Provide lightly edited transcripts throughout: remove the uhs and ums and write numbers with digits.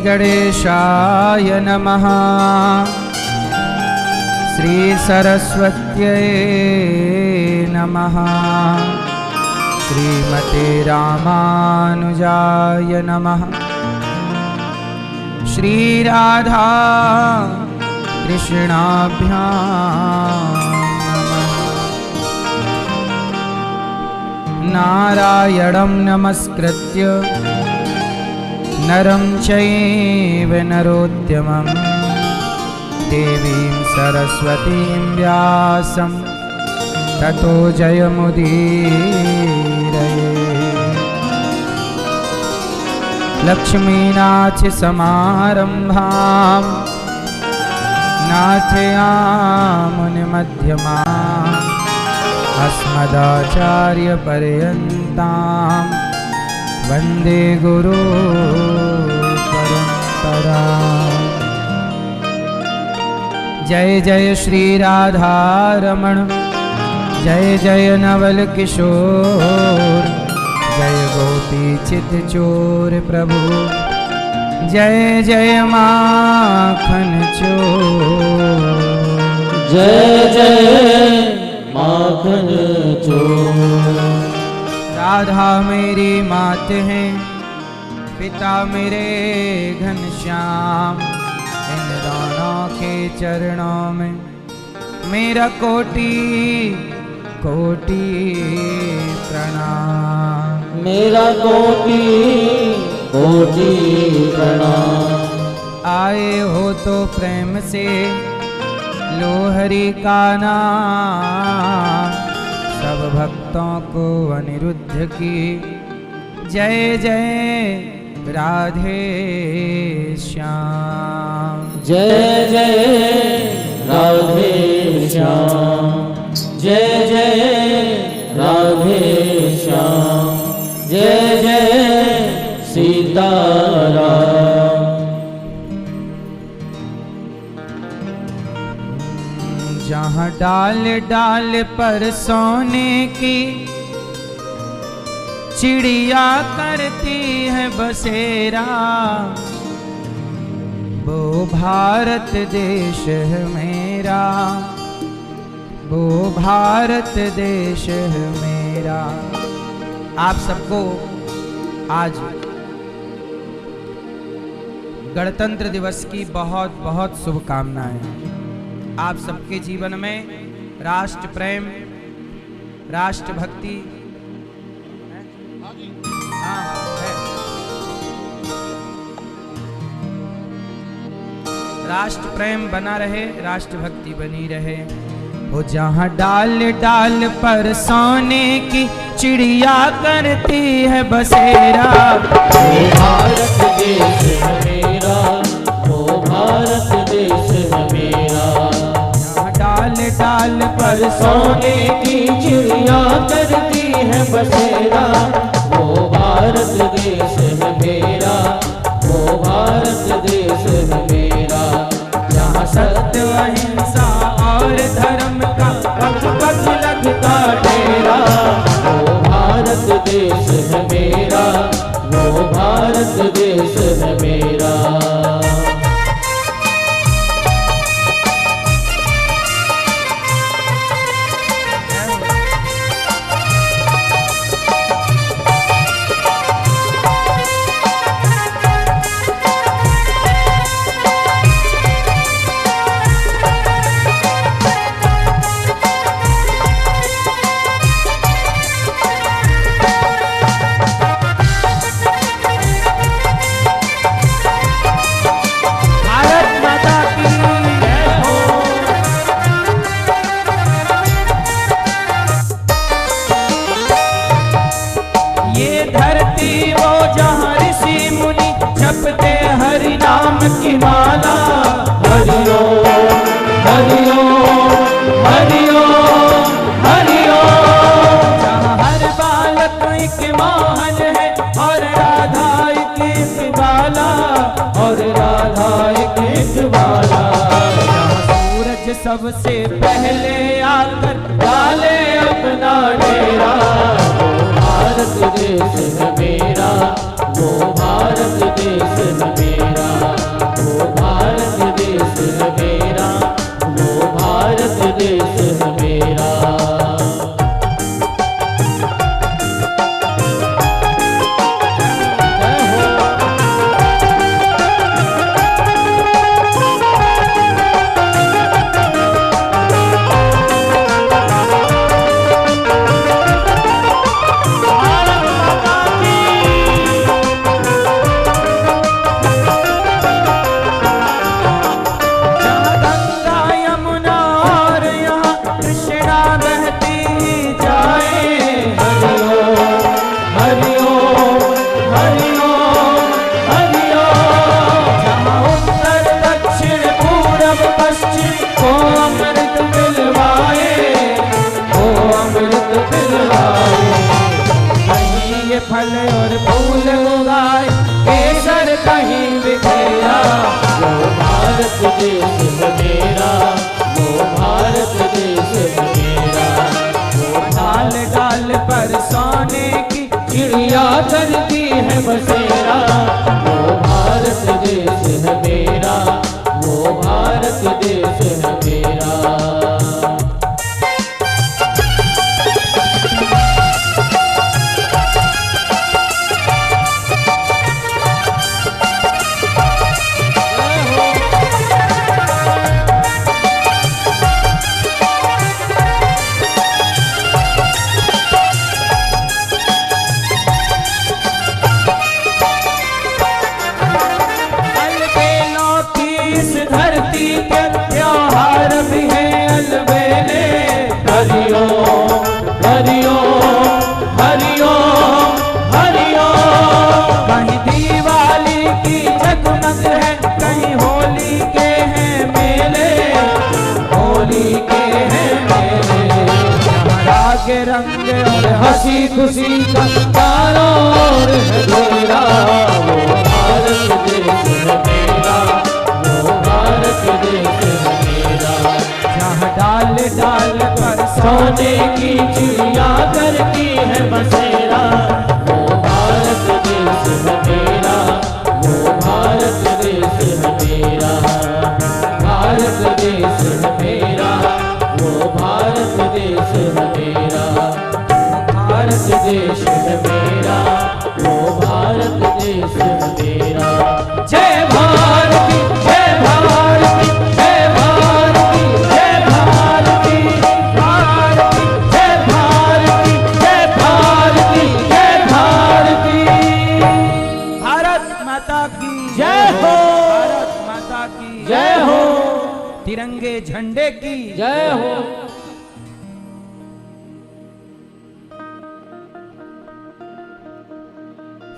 गणेशाय नमः। श्री सरस्वत्यै नमः। श्रीमते रामानुजाय नमः। श्री राधा कृष्णाभ्यां नमः। नारायणं नमस्कृत्य नरं चैव नरोत्तमं देवीं सरस्वतीं व्यासं ततो जयमुदीरये। लक्ष्मीनाथसमारम्भां नाथयामुनिमध्यमाम् अस्मदाचार्यपर्यन्तां वन्दे गुरुपरम्पराम्। जय जय श्री राधारमण, जय जय नवल किशोर, जय गोपी चित चोर प्रभु, जय जय माखन चोर, जय जय माखन चोर। राधा मेरी मात है, पिता मेरे घनश्याम, इन दोनों के चरणों में मेरा कोटि कोटि प्रणाम। मेरा कोटि कोटि प्रणाम। आए हो तो प्रेम से लो हरि का नाम, सब भक्तों को अनिरुद्ध की जय जय राधे श्याम। जय जय राधे श्याम, जय जय राधे श्याम, जय जय सीताराम। जहाँ डाल डाल पर सोने की चिड़िया करती है बसेरा, वो भारत देश है मेरा, वो भारत देश है मेरा। आप सबको आज गणतंत्र दिवस की बहुत बहुत शुभकामनाएं। आप सबके जीवन में राष्ट्र प्रेम, राष्ट्र भक्ति राष्ट्र प्रेम बना रहे, राष्ट्र भक्ति बनी रहे। वो जहाँ डाल डाल पर सोने की चिड़िया करती है बसेरा, वो भारत देश है मेरा, वो भारत देश है मेरा। जहाँ डाल डाल पर सोने की चिड़िया करती है बसेरा, वो भारत देश है मेरा, वो भारत देश है मेरा। जहाँ सत्य अहिंसा और धर्म का पग पग लगता डेरा, वो भारत देश है मेरा, वो भारत देश है मेरा। की माला। हरिओ हरिओ हरिओ हरिओ। जहाँ हर बालक एक मोहन है और राधा एक बाला, और राधा एक बाला। जहाँ सूरज सबसे पहले आकर डाले अपना डेरा। वो भारत देश है मेरा, वो भारत देश है मेरा। खुशी का चारों ओर है घेरा। वो भारत देश है मेरा, वो भारत देश है मेरा। जहाँ डाल डाल पर सोने की चिड़िया करती है बसेरा। वो भारत देश है मेरा, वो भारत देश है मेरा। भारत देश है मेरा, वो भारत देश है मेरा। भारत देश है मेरा, वो भारत देश है मेरा। जय भारती, जय भारती, जय भारती, जय भारती, भारती, जय भारती, जय भारती, जय भारती। भारत माता की जय हो, भारत माता की जय हो, तिरंगे झंडे की जय हो।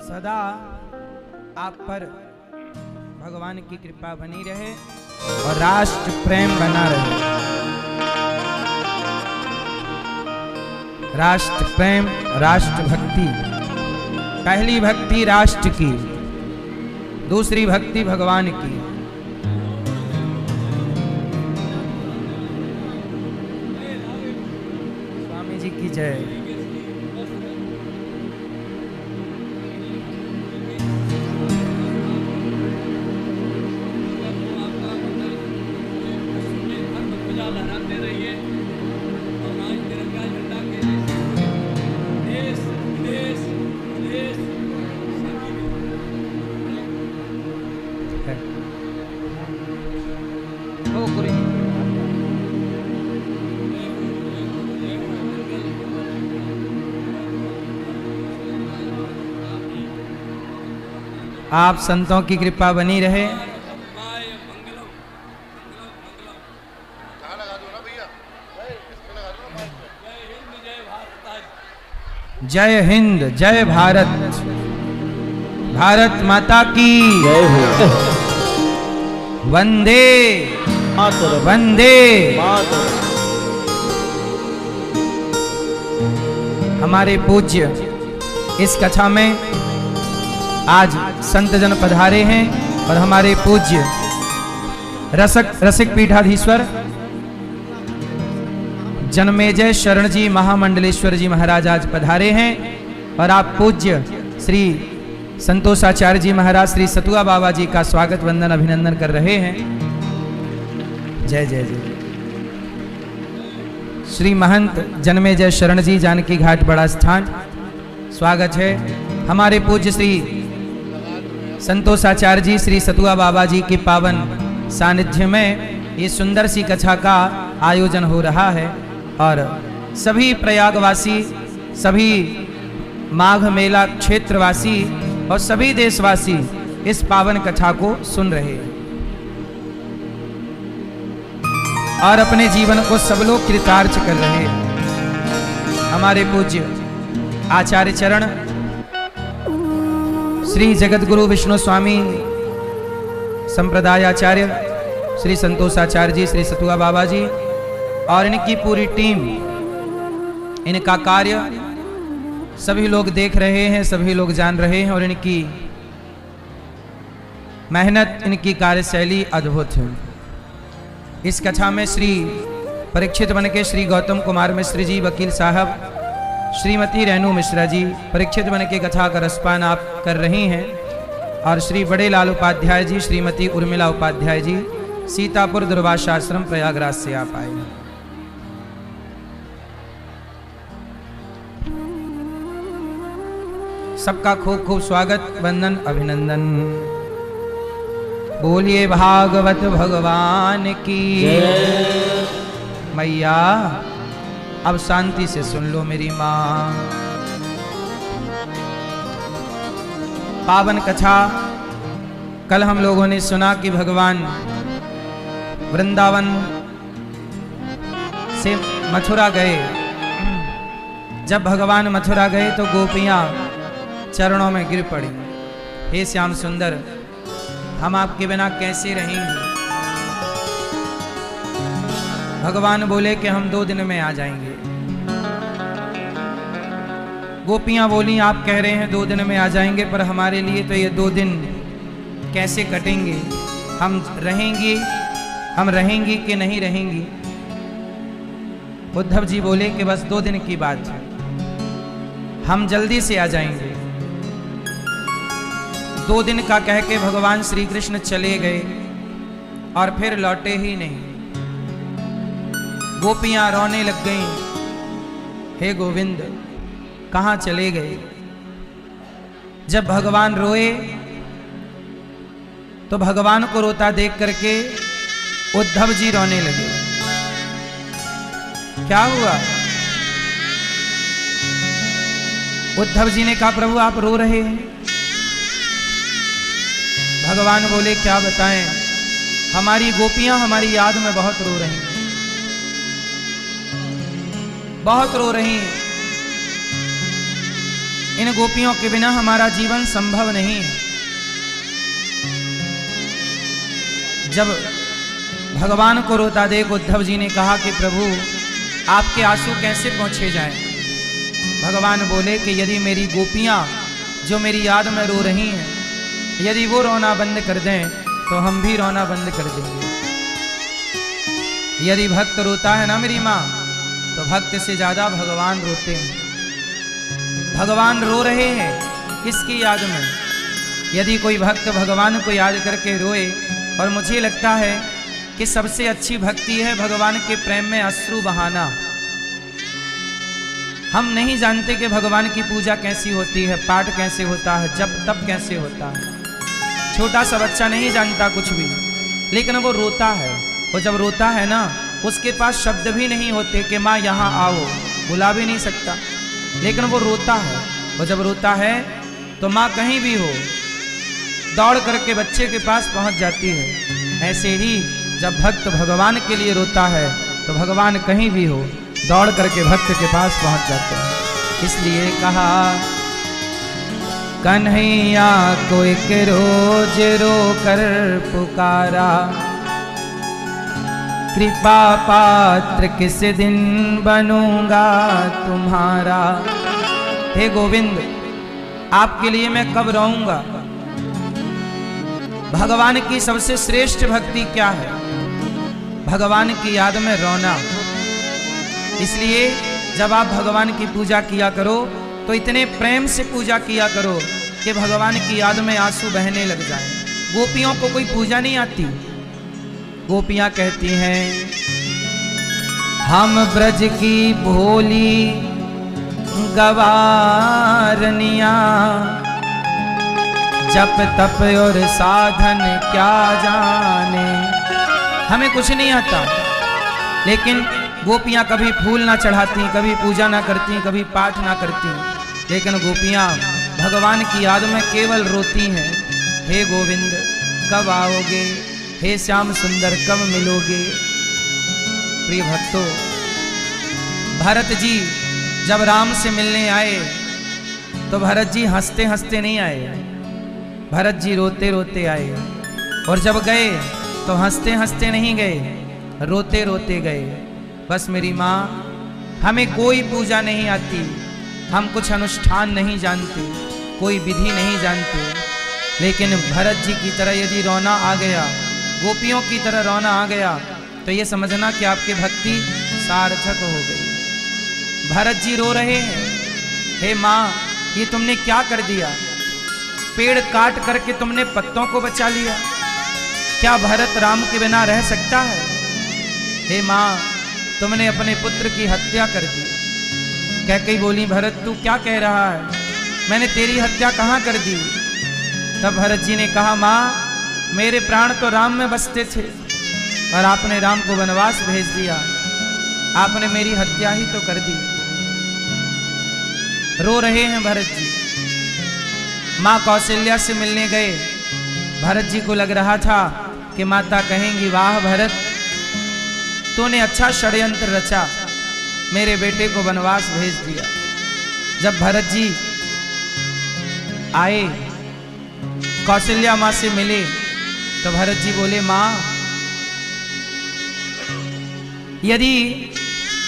सदा आप पर भगवान की कृपा बनी रहे और राष्ट्र प्रेम बना रहे। राष्ट्र प्रेम, राष्ट्र भक्ति। पहली भक्ति राष्ट्र की, दूसरी भक्ति भगवान की। स्वामी जी की जय। आप संतों की कृपा बनी रहे। जय हिंद, जय भारत। भारत माता की जय हो। वंदे मातरम, वंदे। मातरम। हमारे पूज्य इस कथा में आज संत जन पधारे हैं और हमारे पूज्य रसिक पीठाधीश्वर जन्मेजय शरण जी महामंडलेश्वर जी महाराज आज पधारे हैं और आप पूज्य श्री संतोषाचार्य जी महाराज श्री सतुआ बाबा जी का स्वागत वंदन अभिनंदन कर रहे हैं। जय जय जय। श्री महंत जन्मेजय शरण जी जानकी घाट बड़ा स्थान, स्वागत है। हमारे पूज्य श्री संतोषाचार्य जी श्री सतुआ बाबा जी के पावन सानिध्य में ये सुंदर सी कथा का आयोजन हो रहा है और सभी प्रयागवासी, सभी माघ मेला क्षेत्रवासी और सभी देशवासी इस पावन कथा को सुन रहे हैं और अपने जीवन को सब लोग कृतार्थ कर रहे हैं। हमारे पूज्य आचार्य चरण श्री जगत गुरु विष्णु स्वामी संप्रदाय आचार्य श्री संतोषाचार्य जी श्री सतुआ बाबा जी और इनकी पूरी टीम, इनका कार्य सभी लोग देख रहे हैं, सभी लोग जान रहे हैं और इनकी मेहनत, इनकी कार्यशैली अद्भुत है। इस कथा में श्री परीक्षित बन के श्री गौतम कुमार मिश्र जी, वकील साहब, श्रीमती रेणु मिश्रा जी परीक्षित बन के कथा का रसपान आप कर रही हैं और श्री बड़े लाल उपाध्याय जी, श्रीमती उर्मिला उपाध्याय जी सीतापुर दुर्वासाश्रम प्रयागराज से आप आए हैं। सबका खूब खूब स्वागत, वंदन, अभिनंदन। बोलिए भागवत भगवान की मैया। अब शांति से सुन लो मेरी माँ। पावन कथा कल हम लोगों ने सुना कि भगवान वृंदावन से मथुरा गए। जब भगवान मथुरा गए तो गोपियां चरणों में गिर पड़ी। हे श्याम सुंदर, हम आपके बिना कैसे रहेंगे? भगवान बोले कि हम 2 दिन में आ जाएंगे। गोपियां बोली आप कह रहे हैं 2 दिन में आ जाएंगे, पर हमारे लिए तो ये 2 दिन कैसे कटेंगे, हम रहेंगी कि नहीं रहेंगी। उद्धव जी बोले कि बस 2 दिन की बात है, हम जल्दी से आ जाएंगे। 2 दिन का कह के भगवान श्री कृष्ण चले गए और फिर लौटे ही नहीं। गोपियां रोने लग गईं, हे गोविंद कहां चले गए। जब भगवान रोए तो भगवान को रोता देख करके उद्धव जी रोने लगे। क्या हुआ? उद्धव जी ने कहा प्रभु आप रो रहे हैं। भगवान बोले क्या बताएं, हमारी गोपियां हमारी याद में बहुत रो रही हैं, बहुत रो रही हैं। इन गोपियों के बिना हमारा जीवन संभव नहीं है। जब भगवान को रोता देख उद्धव जी ने कहा कि प्रभु आपके आंसू कैसे पहुंचे जाएं। भगवान बोले कि यदि मेरी गोपियां जो मेरी याद में रो रही हैं, यदि वो रोना बंद कर दें तो हम भी रोना बंद कर देंगे। यदि भक्त रोता है ना मेरी माँ, तो भक्त से ज्यादा भगवान रोते हैं। भगवान रो रहे हैं किसकी याद में? यदि कोई भक्त भगवान को याद करके रोए, और मुझे लगता है कि सबसे अच्छी भक्ति है भगवान के प्रेम में अश्रु बहाना। हम नहीं जानते कि भगवान की पूजा कैसी होती है, पाठ कैसे होता है, जप तप कैसे होता है। छोटा सा बच्चा नहीं जानता कुछ भी, लेकिन वो रोता है। वो जब रोता है ना, उसके पास शब्द भी नहीं होते कि माँ यहाँ आओ, बुला भी नहीं सकता, लेकिन वो रोता है। वो जब रोता है तो माँ कहीं भी हो दौड़ करके बच्चे के पास पहुंच जाती है। ऐसे ही जब भक्त भगवान के लिए रोता है तो भगवान कहीं भी हो दौड़ करके भक्त के पास पहुंच जाते हैं। इसलिए कहा कन्हैया को एक रोज रो कर पुकारा, कृपा पात्र किस दिन बनूंगा तुम्हारा। हे गोविंद आपके लिए मैं कब रोऊंगा। भगवान की सबसे श्रेष्ठ भक्ति क्या है? भगवान की याद में रोना। इसलिए जब आप भगवान की पूजा किया करो तो इतने प्रेम से पूजा किया करो कि भगवान की याद में आंसू बहने लग जाए। गोपियों को कोई पूजा नहीं आती। गोपियां कहती हैं हम ब्रज की भोली गवारनिया, जप तप और साधन क्या जाने। हमें कुछ नहीं आता, लेकिन गोपियां कभी फूल ना चढ़ाती, कभी पूजा ना करती, कभी पाठ ना करती, लेकिन गोपियां भगवान की याद में केवल रोती हैं। हे गोविंद कब आओगे, हे श्याम सुंदर कब मिलोगे। प्रिय भक्तों, भरत जी जब राम से मिलने आए तो भरत जी हंसते हंसते नहीं आए, भरत जी रोते रोते आए। और जब गए तो हंसते हंसते नहीं गए, रोते रोते गए। बस मेरी माँ हमें कोई पूजा नहीं आती, हम कुछ अनुष्ठान नहीं जानते, कोई विधि नहीं जानते, लेकिन भरत जी की तरह यदि रोना आ गया, गोपियों की तरह रोना आ गया, तो ये समझना कि आपकी भक्ति सार्थक हो गई। भरत जी रो रहे हैं, हे माँ ये तुमने क्या कर दिया, पेड़ काट करके तुमने पत्तों को बचा लिया। क्या भरत राम के बिना रह सकता है? हे माँ तुमने अपने पुत्र की हत्या कर दी। कैकेयी बोली भरत तू क्या कह रहा है, मैंने तेरी हत्या कहाँ कर दी। तब भरत जी ने कहा माँ मेरे प्राण तो राम में बसते थे और आपने राम को वनवास भेज दिया, आपने मेरी हत्या ही तो कर दी। रो रहे हैं भरत जी। माँ कौशल्या से मिलने गए, भरत जी को लग रहा था कि माता कहेंगी वाह भरत तूने अच्छा षड्यंत्र रचा, मेरे बेटे को वनवास भेज दिया। जब भरत जी आए कौशल्या माँ से मिले तो भरत जी बोले माँ यदि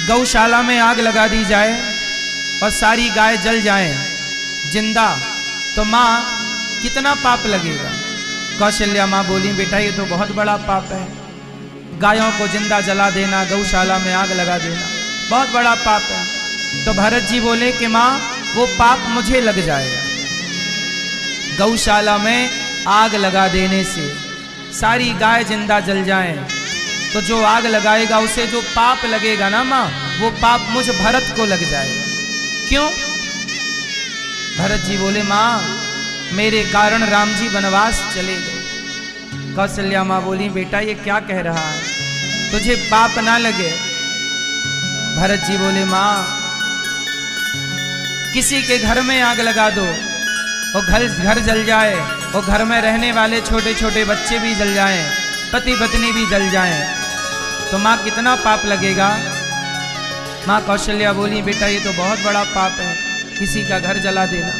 गौशाला में आग लगा दी जाए और सारी गाय जल जाएं जिंदा, तो माँ कितना पाप लगेगा। कौशल्या माँ बोली, बेटा ये तो बहुत बड़ा पाप है, गायों को जिंदा जला देना, गौशाला में आग लगा देना बहुत बड़ा पाप है। तो भरत जी बोले कि माँ वो पाप मुझे लग जाएगा, गौशाला में आग लगा देने से सारी गाय जिंदा जल जाएं, तो जो आग लगाएगा उसे जो पाप लगेगा ना माँ, वो पाप मुझ भरत को लग जाएगा। क्यों? भरत जी बोले, माँ मेरे कारण राम जी वनवास चले गए। कौशल्या माँ बोली, बेटा ये क्या कह रहा है, तुझे पाप ना लगे। भरत जी बोले, माँ किसी के घर में आग लगा दो, वो घर जल जाए, वो घर में रहने वाले छोटे छोटे बच्चे भी जल जाएं, पति पत्नी भी जल जाएं, तो माँ कितना पाप लगेगा। माँ कौशल्या बोली, बेटा ये तो बहुत बड़ा पाप है, किसी का घर जला देना।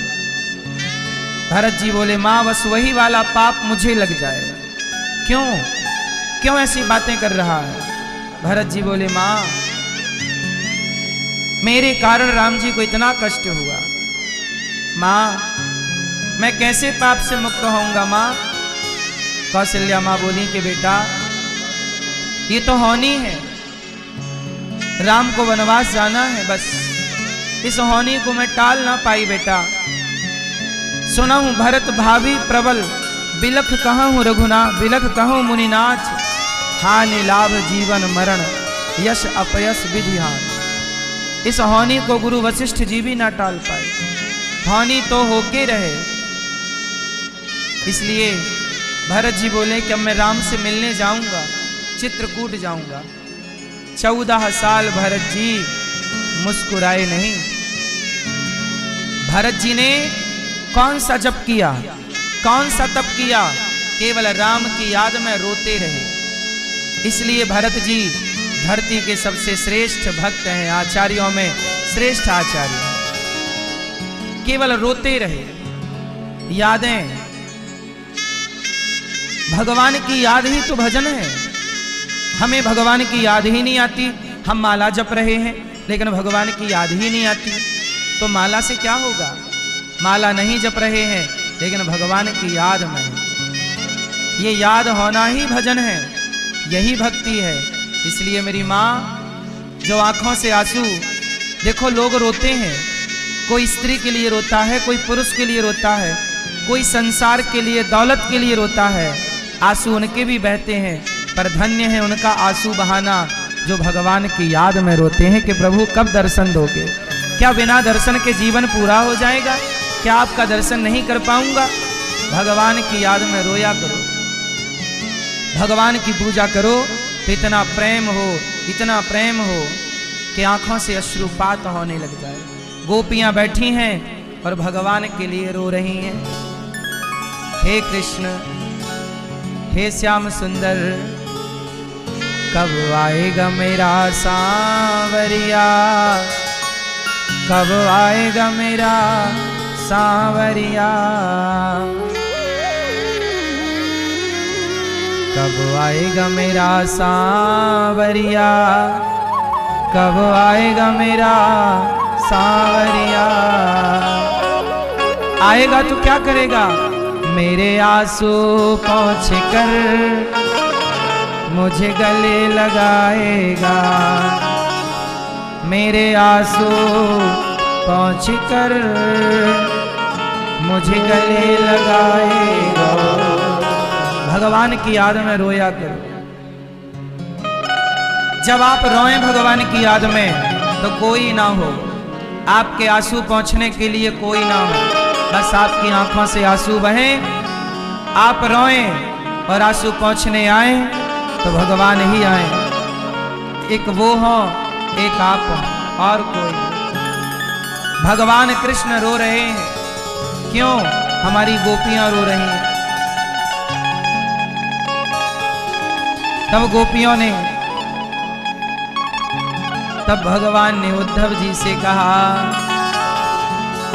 भरत जी बोले, माँ बस वही वाला पाप मुझे लग जाएगा। क्यों क्यों ऐसी बातें कर रहा है? भरत जी बोले, माँ मेरे कारण राम जी को इतना कष्ट हुआ, माँ मैं कैसे पाप से मुक्त होऊंगा माँ। कौशल्या माँ बोली कि बेटा ये तो होनी है, राम को वनवास जाना है, बस इस होनी को मैं टाल ना पाई बेटा। सुना हूं भरत भाभी प्रबल, बिलख कहाँ हूं रघुना, बिलख कहूं मुनिनाथ, हानि लाभ जीवन मरण, यश अपयश विधि हान। इस होनी को गुरु वशिष्ठ जी भी ना टाल पाए, होनी तो होके रहे। इसलिए भरत जी बोले कि अब मैं राम से मिलने जाऊंगा, चित्रकूट जाऊंगा। 14 साल भरत जी मुस्कुराए नहीं। भरत जी ने कौन सा जप किया, कौन सा तप किया, केवल राम की याद में रोते रहे। इसलिए भरत जी धरती के सबसे श्रेष्ठ भक्त हैं, आचार्यों में श्रेष्ठ आचार्य, केवल रोते रहे। यादें, भगवान की याद ही तो भजन है। हमें भगवान की याद ही नहीं आती, हम माला जप रहे हैं लेकिन भगवान की याद ही नहीं आती, तो माला से क्या होगा। माला नहीं जप रहे हैं लेकिन भगवान की याद में है। ये याद होना ही भजन है, यही भक्ति है। इसलिए मेरी माँ, जो आंखों से आंसू, देखो लोग रोते हैं, कोई स्त्री के लिए रोता है, कोई पुरुष के लिए रोता है, कोई संसार के लिए, दौलत के लिए रोता है, आंसू उनके भी बहते हैं, पर धन्य है उनका आंसू बहाना जो भगवान की याद में रोते हैं कि प्रभु कब दर्शन दोगे। क्या बिना दर्शन के जीवन पूरा हो जाएगा? क्या आपका दर्शन नहीं कर पाऊंगा? भगवान की याद में रोया करो, भगवान की पूजा करो, तो इतना प्रेम हो, इतना प्रेम हो कि आंखों से अश्रुपात होने लग जाए। गोपियां बैठी हैं और भगवान के लिए रो रही हैं। हे कृष्ण, हे श्याम सुंदर, कब आएगा मेरा सांवरिया, कब आएगा मेरा सांवरिया, कब आएगा मेरा सांवरिया, कब आएगा मेरा सांवरिया। आएगा तो क्या करेगा? मेरे आंसू पहुँच कर मुझे गले लगाएगा, मेरे आंसू पहुँच कर मुझे गले लगाएगा। भगवान की याद में रोया करो। जब आप रोएं भगवान की याद में तो कोई ना हो, आपके आंसू पहुँचने के लिए कोई ना हो, बस आपकी आंखों से आंसू बहें, आप रोएं और आंसू पहुँचने आए तो भगवान ही आए। एक वो हो, एक आप हो, और कोई नहीं। भगवान कृष्ण रो रहे हैं, क्यों? हमारी गोपियां रो रही हैं। तब गोपियों ने, तब भगवान ने उद्धव जी से कहा,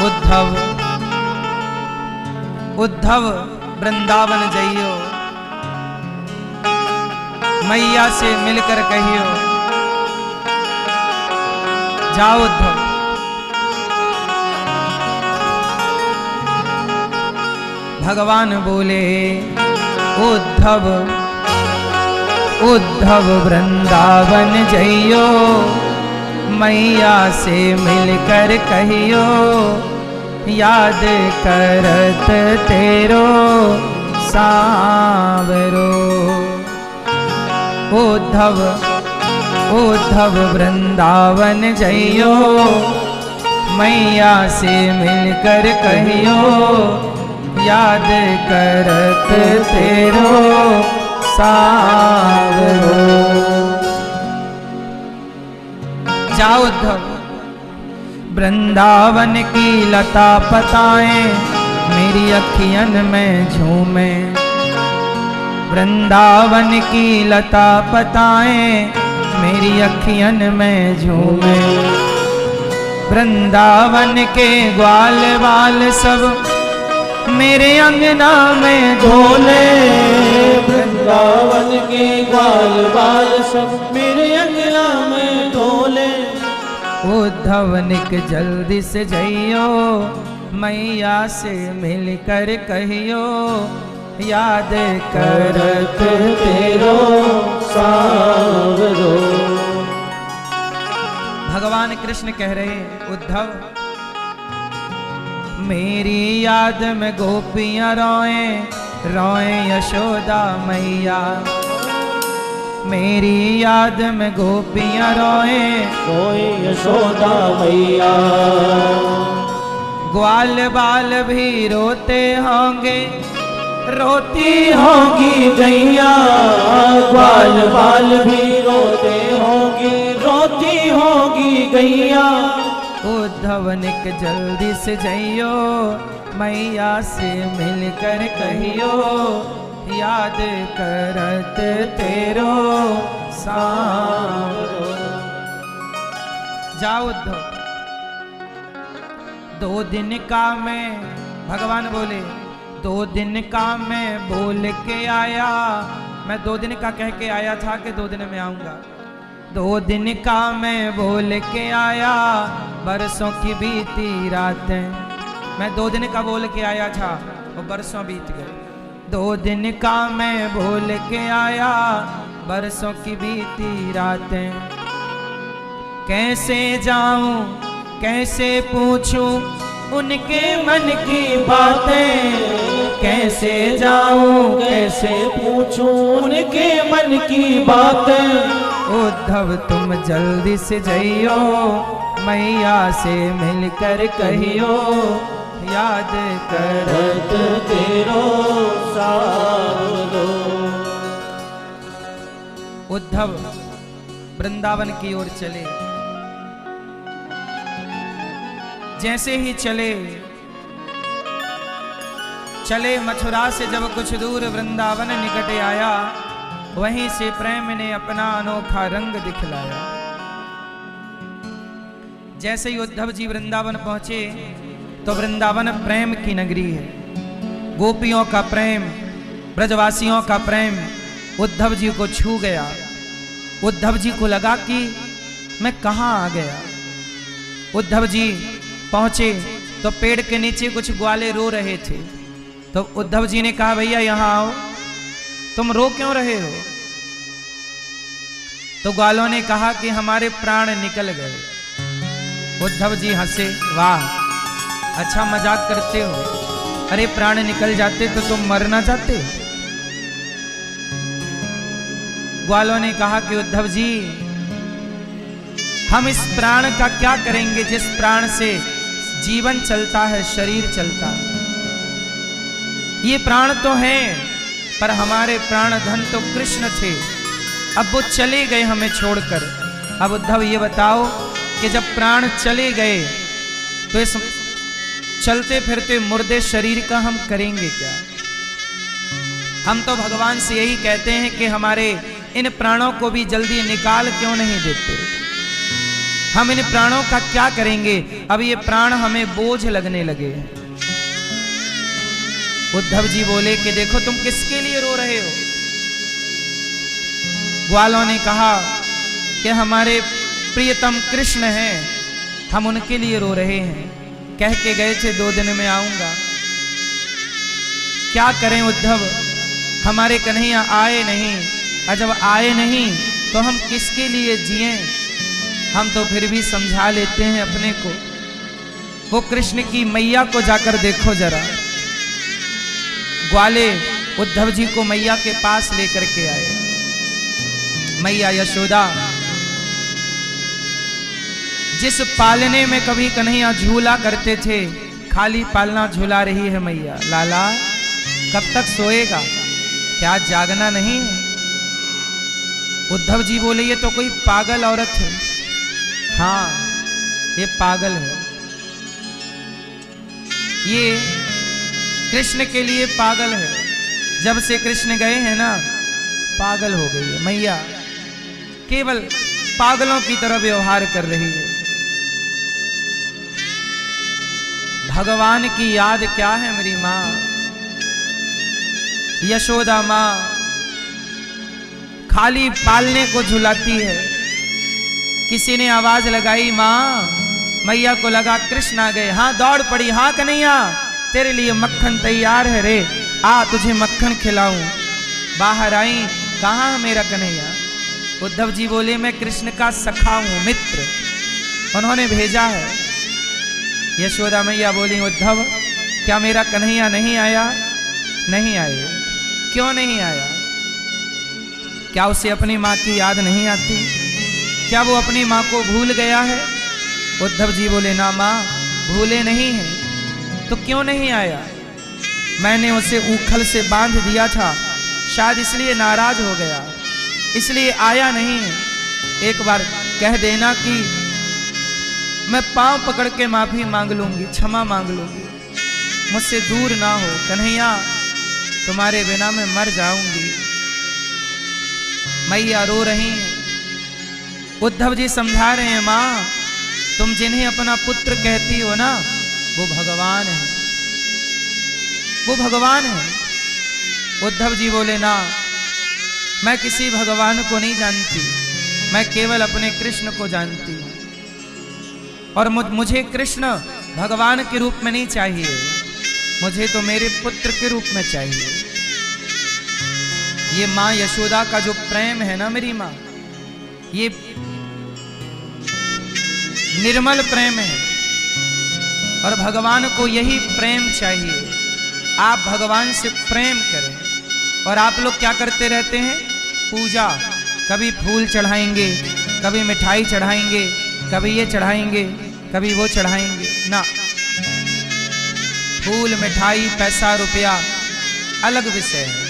उद्धव उद्धव वृंदावन जाइयो, मैया से मिलकर कहियो। जाओ उद्धव, भगवान बोले उद्धव उद्धव वृंदावन जइयो, मैया से मिलकर कहियो, याद करत तेरो सांवरो। उद्धव उद्धव वृंदावन जइयो, मैया से मिलकर कहियो, याद करत तेरो सांवरो। जाओ उद्धव, वृंदावन की लता पताएं मेरी अखियन में झूमे, वृंदावन की लता पताएं मेरी अखियन में झूमे, वृंदावन के ग्वाल बाल सब मेरे अंगना में झोले, वृंदावन के ग्वाल बाल सब मेरे अंगना में ढोले। उद्धव निक जल्दी से जइयो, मैया से मिलकर कहियो, याद करत तेरो सांवरो। भगवान कृष्ण कह रहे उद्धव, मेरी याद में गोपियां रोए रोए यशोदा मैया, मेरी याद में गोपियां रोए रोए यशोदा मैया, ग्वाल बाल भी रोते होंगे, रोती होगी गैया, ग्वाल बाल भी रोते होंगे, रोती होगी गैया। उद्धव निक जल्दी से जइयो, मैया से मिलकर कहियो, याद करत तेरो सांवरो। जाओ उद्धव, 2 दिन का मैं, भगवान बोले 2 दिन का मैं बोल के आया, मैं 2 दिन का कह के आया था कि 2 दिन में आऊंगा, 2 दिन का मैं बोल के आया, बरसों की बीती रातें, मैं 2 दिन का बोल के आया था और बरसों बीत गए, 2 दिन का मैं बोल के आया, बरसों की बीती रातें, कैसे जाऊं कैसे पूछूं उनके मन की बातें, कैसे जाऊं कैसे पूछूं उनके मन की बातें। उद्धव तुम जल्दी से जइयो, मैया से मिलकर कहियो, याद करत तेरो सांवरो। उद्धव वृंदावन की ओर चले, जैसे ही चले मथुरा से जब कुछ दूर वृंदावन निकट आया, वहीं से प्रेम ने अपना अनोखा रंग दिखलाया। जैसे ही उद्धव जी वृंदावन पहुंचे तो वृंदावन प्रेम की नगरी है, गोपियों का प्रेम, ब्रजवासियों का प्रेम उद्धव जी को छू गया। उद्धव जी को लगा कि मैं कहाँ आ गया। उद्धव जी पहुंचे तो पेड़ के नीचे कुछ ग्वाले रो रहे थे, तो उद्धव जी ने कहा भैया यहाँ आओ, तुम रो क्यों रहे हो? तो ग्वालों ने कहा कि हमारे प्राण निकल गए। उद्धव जी हंसे, वाह अच्छा मजाक करते हो, अरे प्राण निकल जाते तो तुम मर ना जाते। ग्वालों ने कहा कि उद्धव जी हम इस प्राण का क्या करेंगे जिस प्राण से जीवन चलता है, शरीर चलता है। ये प्राण तो हैं पर हमारे प्राण धन तो कृष्ण थे, अब वो चले गए हमें छोड़कर। अब उद्धव ये बताओ कि जब प्राण चले गए तो इस चलते फिरते मुर्दे शरीर का हम करेंगे क्या? हम तो भगवान से यही कहते हैं कि हमारे इन प्राणों को भी जल्दी निकाल क्यों नहीं देते। हम इन प्राणों का क्या करेंगे? अब ये प्राण हमें बोझ लगने लगे हैं। उद्धव जी बोले कि देखो तुम किसके लिए रो रहे हो? ग्वालों ने कहा कि हमारे प्रियतम कृष्ण हैं, हम उनके लिए रो रहे हैं। कह के गए थे 2 दिन में आऊंगा। क्या करें उद्धव, हमारे कन्हैया आए नहीं, और जब आए नहीं तो हम किसके लिए जिएं। हम तो फिर भी समझा लेते हैं अपने को। वो कृष्ण की मैया को जाकर देखो जरा। ग्वाले उद्धव जी को मैया के पास लेकर के आए। मैया यशोदा, जिस पालने में कभी कन्हैया झूला करते थे, खाली पालना झूला रही है मैया। लाला कब तक सोएगा, क्या जागना नहीं है? उद्धव जी बोले ये तो कोई पागल औरत है। हाँ, ये पागल है, ये कृष्ण के लिए पागल है। जब से कृष्ण गए हैं ना, पागल हो गई है मैया, केवल पागलों की तरह व्यवहार कर रही है। भगवान की याद क्या है मेरी माँ यशोदा माँ, खाली पालने को झुलाती है। किसी ने आवाज लगाई, माँ मैया को लगा कृष्ण आ गए। हाँ दौड़ पड़ी, हाँ कन्हैया तेरे लिए मक्खन तैयार है रे, आ तुझे मक्खन खिलाऊं। बाहर आई, कहाँ मेरा कन्हैया? उद्धव जी बोले मैं कृष्ण का सखा हूं, मित्र, उन्होंने भेजा है। यशोदा मैया बोली उद्धव क्या मेरा कन्हैया नहीं आया? नहीं आए। क्यों नहीं आया? क्या उसे अपनी माँ की याद नहीं आती? क्या वो अपनी माँ को भूल गया है? उद्धव जी बोले ना माँ, भूले नहीं है तो क्यों नहीं आया? मैंने उसे ऊखल से बांध दिया था, शायद इसलिए नाराज हो गया, इसलिए आया नहीं है। एक बार कह देना कि मैं पांव पकड़ के माफी मांग लूंगी, क्षमा मांग लूंगी, मुझसे दूर ना हो कन्हैया, तुम्हारे बिना मैं मर जाऊंगी। मैया रो रही हैं। उद्धव जी समझा रहे हैं, माँ तुम जिन्हें अपना पुत्र कहती हो ना, वो भगवान है, वो भगवान है। उद्धव जी बोले ना, मैं किसी भगवान को नहीं जानती, मैं केवल अपने कृष्ण को जानती हूँ, और मुझे कृष्ण भगवान के रूप में नहीं चाहिए, मुझे तो मेरे पुत्र के रूप में चाहिए। ये माँ यशोदा का जो प्रेम है ना मेरी माँ, ये निर्मल प्रेम है, और भगवान को यही प्रेम चाहिए। आप भगवान से प्रेम करें। और आप लोग क्या करते रहते हैं? पूजा, कभी फूल चढ़ाएंगे, कभी मिठाई चढ़ाएंगे, कभी ये चढ़ाएंगे, कभी वो चढ़ाएंगे ना। फूल मिठाई पैसा रुपया अलग विषय है।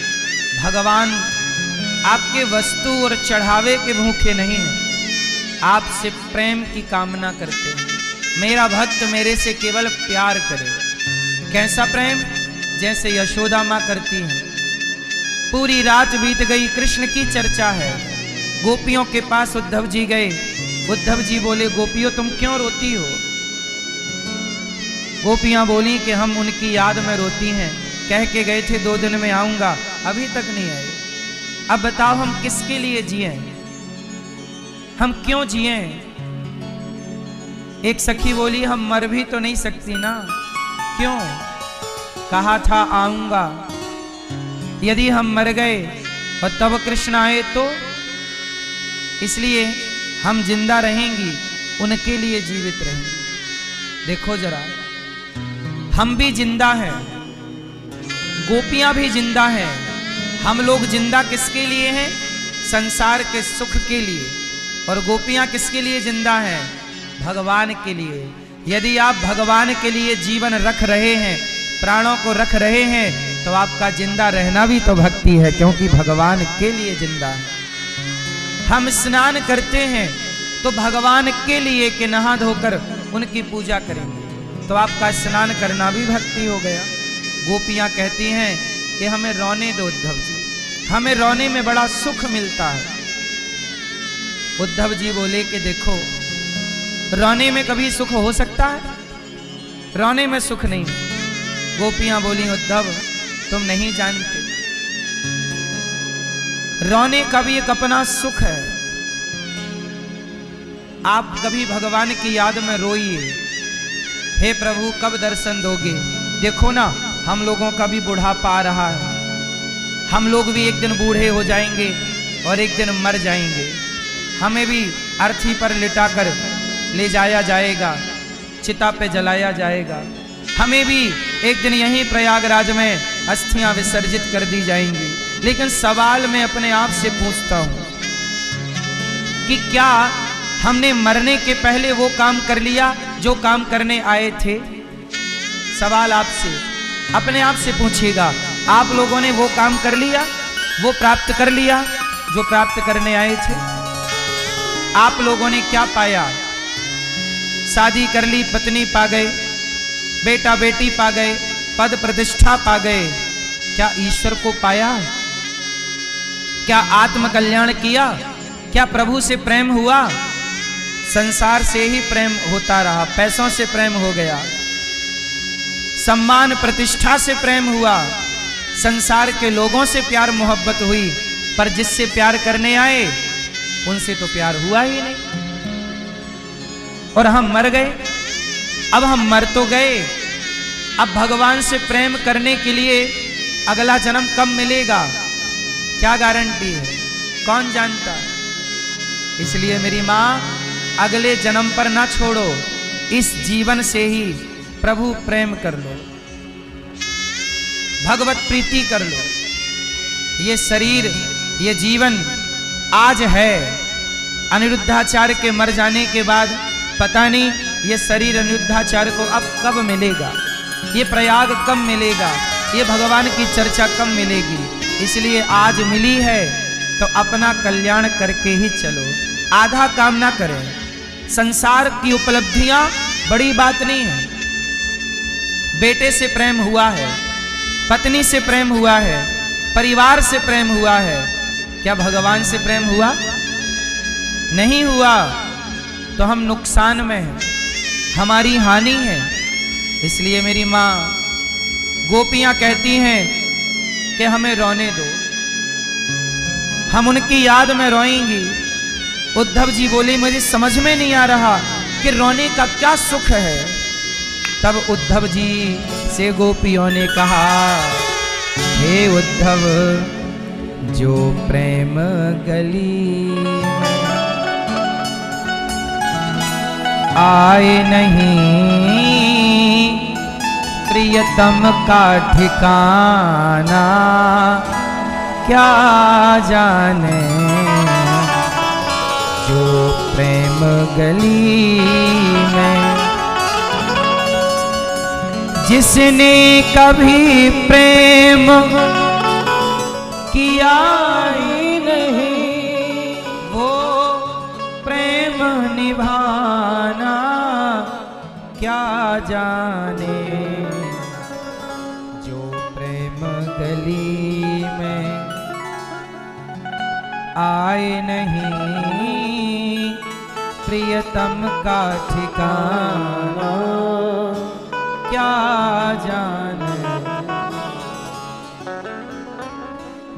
भगवान आपके वस्तु और चढ़ावे के भूखे नहीं हैं, आपसे प्रेम की कामना करते हैं। मेरा भक्त मेरे से केवल प्यार करे। कैसा प्रेम? जैसे यशोदा माँ करती हैं। पूरी रात बीत गई, कृष्ण की चर्चा है। गोपियों के पास उद्धव जी गए। उद्धव जी बोले गोपियों तुम क्यों रोती हो? गोपियां बोली कि हम उनकी याद में रोती हैं, कह के गए थे 2 दिन में आऊंगा, अभी तक नहीं आए। अब बताओ हम किसके लिए जिए, हम क्यों जिए? एक सखी बोली हम मर भी तो नहीं सकती ना। क्यों? कहा था आऊंगा, यदि हम मर गए और तब कृष्ण आए तो? इसलिए हम जिंदा रहेंगी, उनके लिए जीवित रहेंगी। देखो जरा, हम भी जिंदा हैं, गोपियां भी जिंदा हैं। हम लोग जिंदा किसके लिए हैं? संसार के सुख के लिए। और गोपियां किसके लिए जिंदा हैं? भगवान के लिए। यदि आप भगवान के लिए जीवन रख रहे हैं, प्राणों को रख रहे हैं, तो आपका जिंदा रहना भी तो भक्ति है, क्योंकि भगवान के लिए जिंदा है। हम स्नान करते हैं तो भगवान के लिए कि नहा धोकर उनकी पूजा करेंगे, तो आपका स्नान करना भी भक्ति हो गया। गोपियां कहती हैं कि हमें रोने दो उद्धव जी, हमें रोने में बड़ा सुख मिलता है। उद्धव जी बोले कि देखो, रोने में कभी सुख हो सकता है? रोने में सुख नहीं। गोपियां बोली उद्धव तुम नहीं जानते, रोने का भी एक अपना सुख है। आप कभी भगवान की याद में रोइए, हे प्रभु कब दर्शन दोगे। देखो ना, हम लोगों का भी बुढ़ापा आ रहा है, हम लोग भी एक दिन बूढ़े हो जाएंगे और एक दिन मर जाएंगे। हमें भी अर्थी पर लिटाकर ले जाया जाएगा, चिता पे जलाया जाएगा। हमें भी एक दिन यहीं प्रयागराज में अस्थियां विसर्जित कर दी जाएंगी। लेकिन सवाल मैं अपने आप से पूछता हूं कि क्या हमने मरने के पहले वो काम कर लिया जो काम करने आए थे? सवाल आपसे, अपने आप से पूछिएगा, आप लोगों ने वो काम कर लिया, वो प्राप्त कर लिया जो प्राप्त करने आए थे? आप लोगों ने क्या पाया? शादी कर ली, पत्नी पा गए, बेटा बेटी पा गए, पद प्रतिष्ठा पा गए। क्या ईश्वर को पाया? क्या आत्म कल्याण किया? क्या प्रभु से प्रेम हुआ? संसार से ही प्रेम होता रहा, पैसों से प्रेम हो गया, सम्मान प्रतिष्ठा से प्रेम हुआ, संसार के लोगों से प्यार मोहब्बत हुई, पर जिससे प्यार करने आए उनसे तो प्यार हुआ ही नहीं। और हम मर गए। अब हम मर तो गए, अब भगवान से प्रेम करने के लिए अगला जन्म कब मिलेगा, क्या गारंटी है? कौन जानता? इसलिए मेरी मां, अगले जन्म पर ना छोड़ो, इस जीवन से ही प्रभु प्रेम कर लो, भगवत प्रीति कर लो। ये शरीर, ये जीवन आज है, अनिरुद्धाचार्य के मर जाने के बाद पता नहीं ये शरीर अनिरुद्धाचार्य को अब कब मिलेगा, ये प्रयाग कब मिलेगा, ये भगवान की चर्चा कब मिलेगी। इसलिए आज मिली है तो अपना कल्याण करके ही चलो, आधा काम ना करें। संसार की उपलब्धियां बड़ी बात नहीं है। बेटे से प्रेम हुआ है, पत्नी से प्रेम हुआ है, परिवार से प्रेम हुआ है, क्या भगवान से प्रेम हुआ? नहीं हुआ तो हम नुकसान में हैं, हमारी हानि है। इसलिए मेरी मां, गोपियां कहती हैं कि हमें रोने दो, हम उनकी याद में रोएंगी। उद्धव जी बोले, मुझे समझ में नहीं आ रहा कि रोने का क्या सुख है। तब उद्धव जी से गोपियों ने कहा, हे उद्धव, जो प्रेम गली में आए नहीं, प्रियतम का ठिकाना क्या जाने। जो प्रेम गली में, जिसने कभी प्रेम किया ही नहीं, वो प्रेम निभाना क्या जाने। जो प्रेम गली में आए नहीं, प्रियतम का ठिकाना क्या जाने।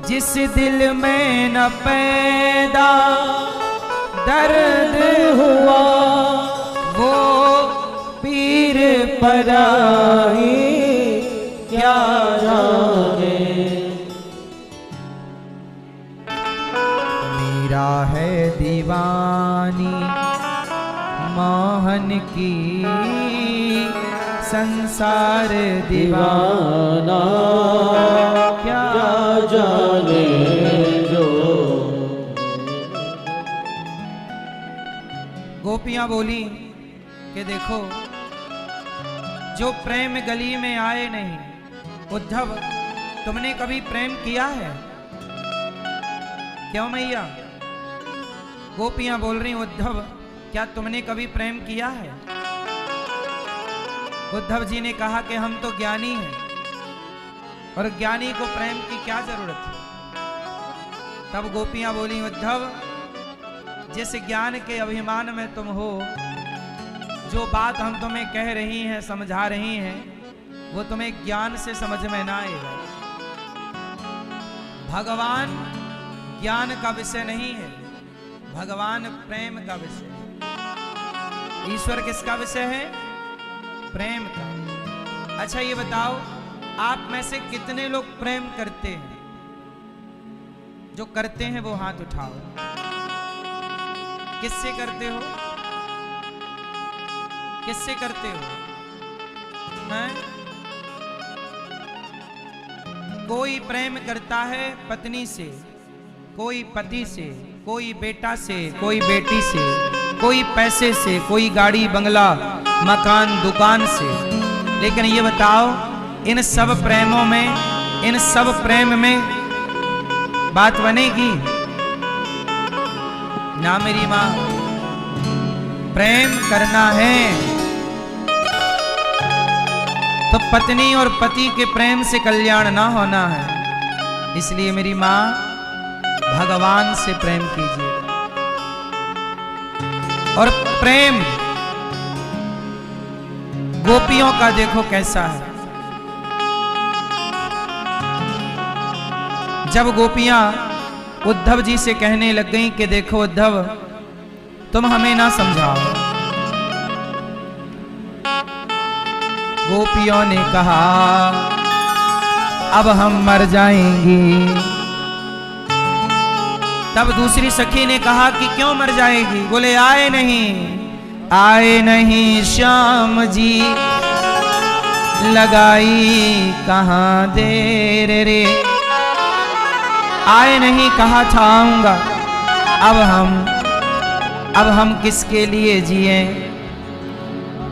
जिस दिल में न पैदा दर्द हुआ, वो पीर पराई क्या जाने। मीरा है दीवानी मोहन की, संसार दीवाना क्या जाने। जो गोपियां बोली कि देखो, जो प्रेम गली में आए नहीं। उद्धव, तुमने कभी प्रेम किया है? क्यों मैया? गोपियां बोल रही, उद्धव, क्या तुमने कभी प्रेम किया है? उद्धव जी ने कहा कि हम तो ज्ञानी हैं और ज्ञानी को प्रेम की क्या जरूरत है। तब गोपियां बोली, उद्धव, जिस ज्ञान के अभिमान में तुम हो, जो बात हम तुम्हें कह रही हैं, समझा रही हैं, वो तुम्हें ज्ञान से समझ में ना आएगा। भगवान ज्ञान का विषय नहीं है, भगवान प्रेम का विषय है। ईश्वर किसका विषय है? प्रेम का। अच्छा ये बताओ, आप में से कितने लोग प्रेम करते हैं? जो करते हैं वो हाथ उठाओ। किससे करते हो? किससे करते हो? हैं? कोई प्रेम करता है पत्नी से, कोई पति से, कोई बेटा से, कोई बेटी से, कोई पैसे से, कोई गाड़ी बंगला मकान दुकान से। लेकिन ये बताओ, इन सब प्रेमों में, इन सब प्रेम में बात बनेगी ना मेरी मां? प्रेम करना है तो पत्नी और पति के प्रेम से कल्याण ना होना है। इसलिए मेरी मां, भगवान से प्रेम कीजिए। और प्रेम गोपियों का देखो कैसा है। जब गोपियां उद्धव जी से कहने लग गईं कि देखो उद्धव, तुम हमें ना समझाओ, गोपियों ने कहा अब हम मर जाएंगी। तब दूसरी सखी ने कहा कि क्यों मर जाएगी? बोले आए नहीं श्याम जी, लगाई कहाँ देर रे। आए नहीं, कहा था आऊंगा। अब हम किसके लिए जिए?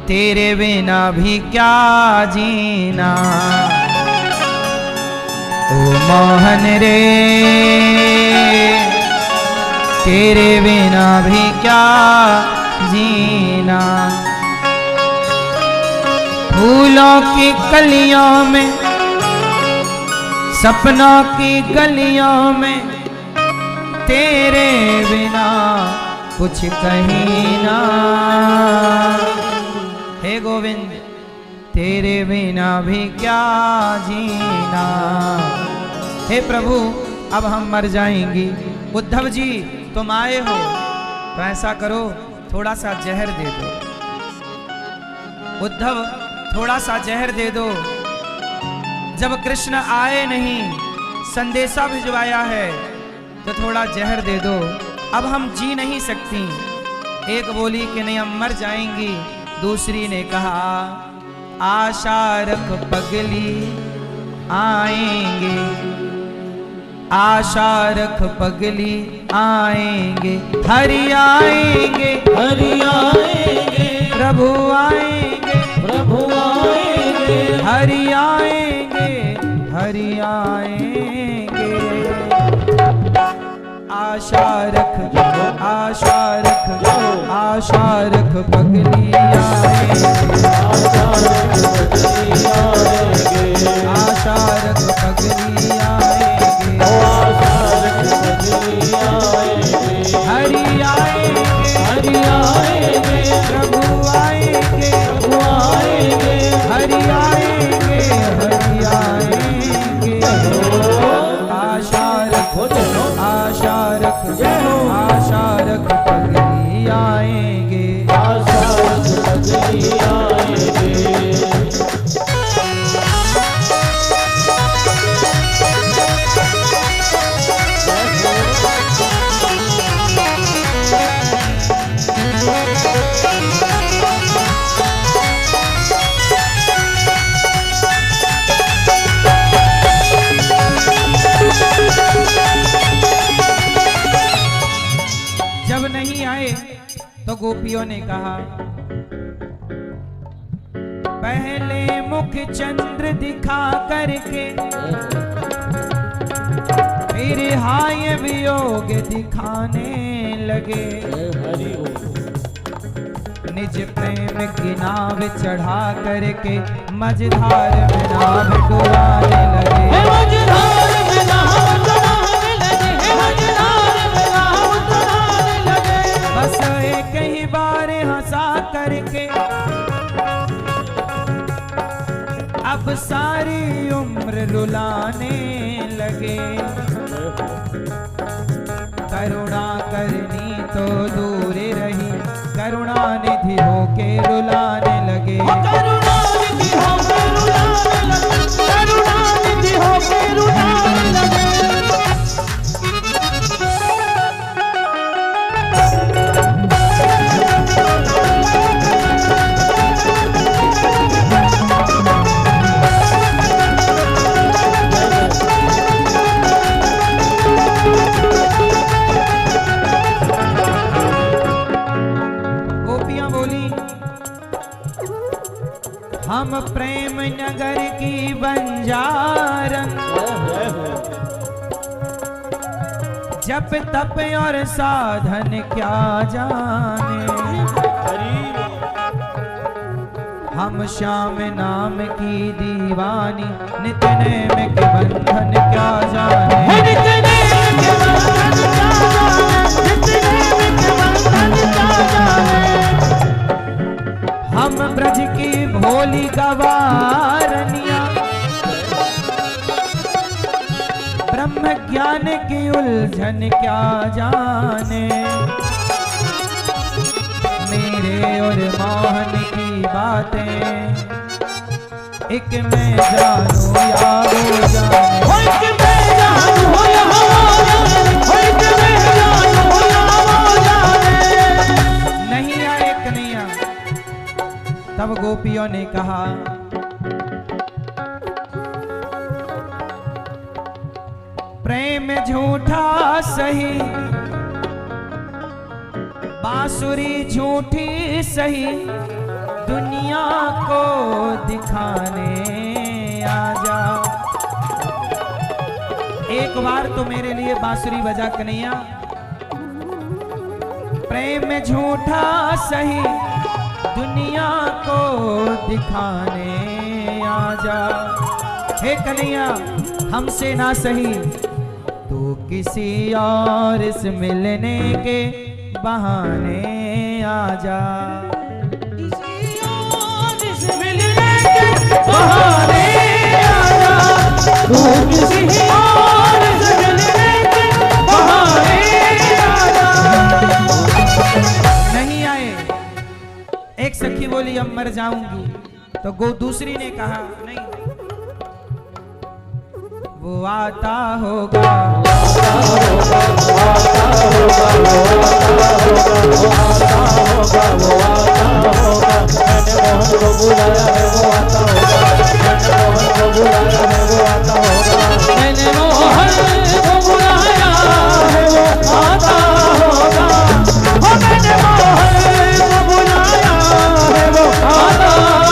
तेरे बिना भी क्या जीना। ओ मोहन रे, तेरे बिना भी क्या जीना। फूलों की कलियों में, सपनों की गलियों में, तेरे बिना कुछ कहीं ना। हे गोविंद, तेरे बिना भी क्या जीना। हे प्रभु, अब हम मर जाएंगी। उद्धव जी, तुम आए हो तो ऐसा करो, थोड़ा सा जहर दे दो। उद्धव, थोड़ा सा जहर दे दो। जब कृष्ण आए नहीं, संदेशा भिजवाया है, तो थोड़ा जहर दे दो। अब हम जी नहीं सकती। एक बोली कि नहीं, हम मर जाएंगी। दूसरी ने कहा आशा रख पगली आएंगे, आशा रख पगली आएंगे। हरि आएंगे, हरि आएंगे, प्रभु आएंगे, प्रभु आएंगे। हरि आएंगे, हरि आएंगे। आशा रख, आशा रख, आशा रख पगली आएंगे, आशा रख पगली आएंगे। हरि आएंगे, हरि आएंगे, प्रभु आएंगे, प्रभु आएंगे। हरि आएंगे, हरि आएंगे। आशा रख, आशा रख, आशा रख पगली आएंगे, आशा रख पगली आएंगे। जब नहीं आए तो गोपियों ने कहा पहले मुख चंद्र दिखा करके फिर हाय वियोग दिखाने लगे। हरि ओम। निज प्रेम की नाव चढ़ा करके मझधार में नाव डुबाने लगे। मझधार में नाव चढ़ाने लगे, मझधार में नाव चढ़ाने लगे। बस एक ही बार हंसा करके अब सारी उम्र रुलाने लगे। करुणा करनी तो दूर रही, करुणा निधि होके रुलाने लगे। करुणा निधि होके रुलाने लगे। हम प्रेम नगर की बंजारन, जप तप और साधन क्या जाने। हम श्याम नाम की दीवानी, नित नेम के बंधन क्या जाने। नित नेम के बंधन क्या जाने, नित नेम के बंधन क्या जाने। हम ब्रज की भोली गवारनिया, ब्रह्म ज्ञान की उलझन क्या जाने। मेरे और मोहन की बातें एक मैं जानू या वो जाने। एक मैं जानू या वो जाने, एक मैं जानू या वो जाने। नहीं आए कन्हैया। तब गोपियों ने कहा, प्रेम झूठा सही, बांसुरी झूठी सही, दुनिया को दिखाने आ जाओ। एक बार तो मेरे लिए बांसुरी बजा कन्हैया। प्रेम झूठा सही, दुनिया को दिखाने आ जाओ। हे कन्हैया, हमसे ना सही तो किसी और से मिलने के बहाने आ जा। किसी और से मिलने के बहाने आ जा। तू किसी और से मिलने के बहाने आ जा। नहीं आए। एक सखी बोली अब मर जाऊंगी, तो दूसरी ने कहा नहीं, वो आता होगा, मैंने मोहन को बुलाया है वो आता होगा। मैंने मोहन को बुलाया है वो आता होगा।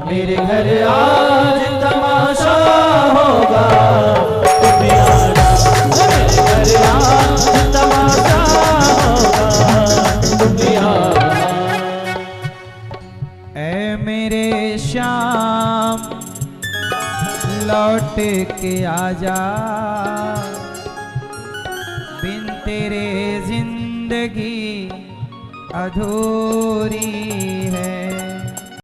मेरे घर आज तमाशा होगा। मेरे घर आज तमाशा होगा। ऐ मेरे श्याम लौट के आजा, बिन तेरे जिंदगी अधूरी है।